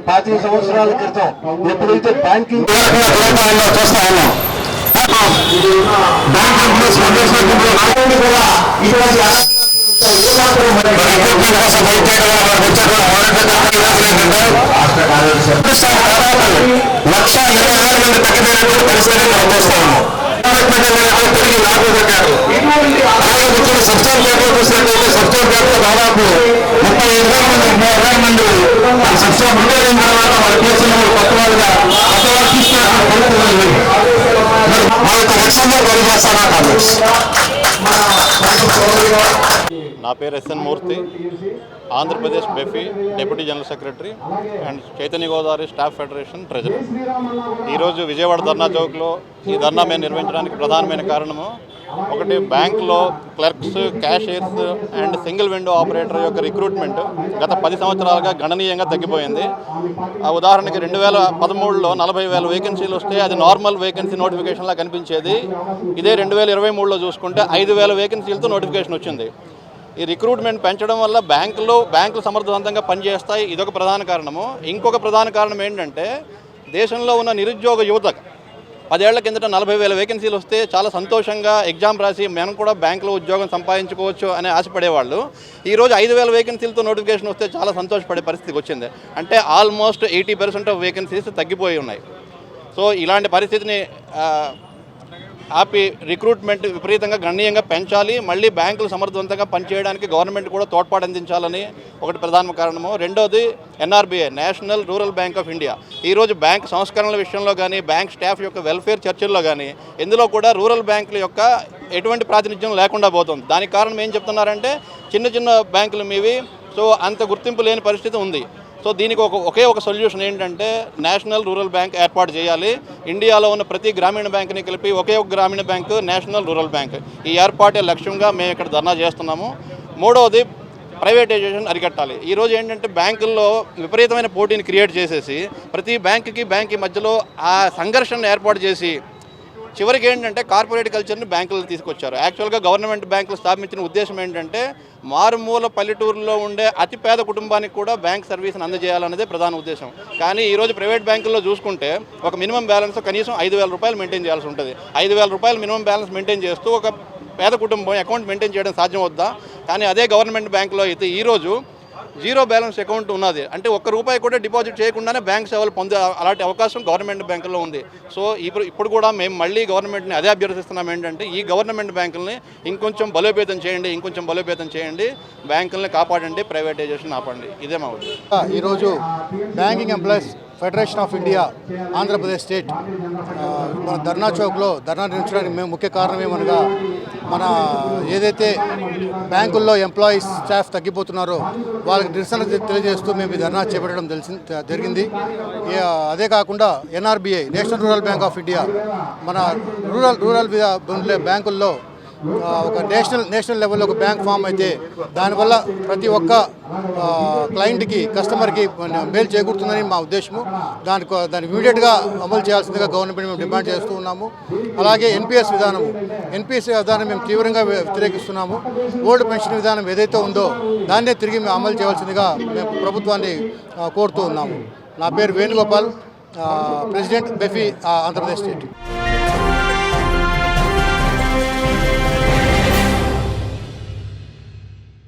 25 సంవత్సరాల క్రితం ఎప్పుడైతే బ్యాంకింగ్ చూస్తా ఉన్నాం దాదాపు 35,000 మంది సబ్స్క్రైబ్ అయిన తర్వాత వాళ్ళ కోసం కొత్త వాళ్ళుగా నా పేరు S N Murthy, Andhra Pradesh BEFI deputy general secretary and Chaitanya Godavari staff federation treasurer. ఈరోజు విజయవాడ ధర్నా చౌక్లో ఈ ధర్నా మేము నిర్వహించడానికి ప్రధానమైన కారణము ఒకటి, బ్యాంకులో clerks, cashiers and single window operator యొక్క రిక్రూట్మెంట్ గత 10 సంవత్సరాలుగా గణనీయంగా తగ్గిపోయింది. ఆ ఉదాహరణకి 2013లో 40,000 వేకెన్సీలు వస్తే అది నార్మల్ వేకెన్సీ నోటిఫికేషన్లా కనిపించేది. ఇదే 2023లో చూసుకుంటే 5,000 వేకెన్సీలతో నోటిఫికేషన్ వచ్చింది. ఈ రిక్రూట్మెంట్ పెంచడం వల్ల బ్యాంకులు సమర్థవంతంగా పనిచేస్తాయి, ఇదొక ప్రధాన కారణము. ఇంకొక ప్రధాన కారణం ఏంటంటే దేశంలో ఉన్న నిరుద్యోగ యువత 10 ఏళ్ల కిందట 40,000 వేకెన్సీలు వస్తే చాలా సంతోషంగా ఎగ్జామ్ రాసి మనం కూడా బ్యాంకులో ఉద్యోగం సంపాదించుకోవచ్చు అని ఆశపడేవాళ్ళు. ఈరోజు 5,000 వేకెన్సీలతో నోటిఫికేషన్ వస్తే చాలా సంతోషపడే పరిస్థితికి వచ్చింది. అంటే ఆల్మోస్ట్ 80% ఆఫ్ వేకెన్సీస్ తగ్గిపోయి ఉన్నాయి. సో ఇలాంటి పరిస్థితిని ఆపి రిక్రూట్మెంట్ విపరీతంగా గణనీయంగా పెంచాలి, మళ్ళీ బ్యాంకులు సమర్థవంతంగా పనిచేయడానికి గవర్నమెంట్ కూడా తోడ్పాటు అందించాలని ఒకటి ప్రధాన కారణము. రెండోది NRBI, national rural bank of India. ఈరోజు బ్యాంక్ సంస్కరణల విషయంలో కానీ, బ్యాంక్ స్టాఫ్ యొక్క వెల్ఫేర్ చర్చల్లో కానీ ఇందులో కూడా రూరల్ బ్యాంకుల యొక్క ఎటువంటి ప్రాతినిధ్యం లేకుండా పోతుంది. దానికి కారణం ఏం చెప్తున్నారంటే చిన్న బ్యాంకులు మీవి, సో అంత గుర్తింపు లేని పరిస్థితి ఉంది. సో దీనికి ఒకే ఒక సొల్యూషన్ ఏంటంటే నేషనల్ రూరల్ బ్యాంక్ ఏర్పాటు చేయాలి. ఇండియాలో ఉన్న ప్రతి గ్రామీణ బ్యాంకుని కలిపి ఒకే ఒక గ్రామీణ బ్యాంకు నేషనల్ రూరల్ బ్యాంక్. ఈ ఏర్పాటే లక్ష్యంగా మేము ఇక్కడ ధర్నా చేస్తున్నాము. మూడవది, ప్రైవేటైజేషన్ అరికట్టాలి. ఈరోజు ఏంటంటే బ్యాంకుల్లో విపరీతమైన పోటీని క్రియేట్ చేసేసి ప్రతి బ్యాంకుకి మధ్యలో ఆ సంఘర్షణ ఏర్పాటు చేసి చివరికి ఏంటంటే కార్పొరేట్ కల్చర్ని బ్యాంకులు తీసుకొచ్చారు. యాక్చువల్గా గవర్నమెంట్ బ్యాంకులు స్థాపించిన ఉద్దేశం ఏంటంటే మారుమూల పల్లెటూరులో ఉండే అతిపేద కుటుంబానికి కూడా బ్యాంక్ సర్వీస్ని అందజేయాలనేదే ప్రధాన ఉద్దేశం. కానీ ఈరోజు ప్రైవేట్ బ్యాంకుల్లో చూసుకుంటే ఒక మినిమం బ్యాలెన్స్ కనీసం 5,000 రూపాయలు మెయింటైన్ చేయాల్సి ఉంటుంది. 5,000 రూపాయలు మినిమం బ్యాలెన్స్ మెయింటైన్ చేస్తూ ఒక పేద కుటుంబం అకౌంట్ మెయింటైన్ చేయడం సాధ్యం అవుద్దా? కానీ అదే గవర్నమెంట్ బ్యాంకులో అయితే ఈరోజు జీరో బ్యాలెన్స్ అకౌంట్ ఉన్నది అంటే ₹1 కూడా డిపాజిట్ చేయకుండానే బ్యాంక్ సేవలు పొందే అలాంటి అవకాశం గవర్నమెంట్ బ్యాంకుల్లో ఉంది. సో ఇప్పుడు కూడా మేము మళ్ళీ గవర్నమెంట్ని అదే అభ్యర్థిస్తున్నాం ఏంటంటే ఈ గవర్నమెంట్ బ్యాంకుల్ని ఇంకొంచెం బలోపేతం చేయండి, బ్యాంకుల్ని కాపాడండి, ప్రైవేటైజేషన్ ఆపండి. ఇదే మా ఉద్దేశం. ఈరోజు banking employees federation of India Andhra Pradesh state మన ధర్నా చౌక్లో ధర్నా నిర్వహించడానికి మేము ముఖ్య కారణం ఏమనగా మన ఏదైతే బ్యాంకుల్లో ఎంప్లాయీస్ స్టాఫ్ తగ్గిపోతున్నారో వాళ్ళకి నిరసన తెలియజేస్తూ మేము ఈ ధర్నా చేపట్టడం జరిగింది. అదే కాకుండా NRBI, national rural bank of India మన రూరల్ బ్యాంకుల్లో ఒక నేషనల్ లెవెల్లో ఒక బ్యాంక్ ఫామ్ అయితే దానివల్ల ప్రతి ఒక్క క్లయింట్కి, కస్టమర్కి మేలు చేకూరుతుందని మా ఉద్దేశము. దాన్ని ఇమీడియట్గా అమలు చేయాల్సిందిగా గవర్నమెంట్ మేము డిమాండ్ చేస్తూ ఉన్నాము. అలాగే ఎన్పిఎస్ విధానం మేము తీవ్రంగా వ్యతిరేకిస్తున్నాము. ఓల్డ్ పెన్షన్ విధానం ఏదైతే ఉందో దాన్నే తిరిగి మేము అమలు చేయాల్సిందిగా మేము ప్రభుత్వాన్ని కోరుతూ ఉన్నాము. నా పేరు వేణుగోపాల్, ప్రెసిడెంట్ బెఫీ ఆంధ్రప్రదేశ్ స్టేట్.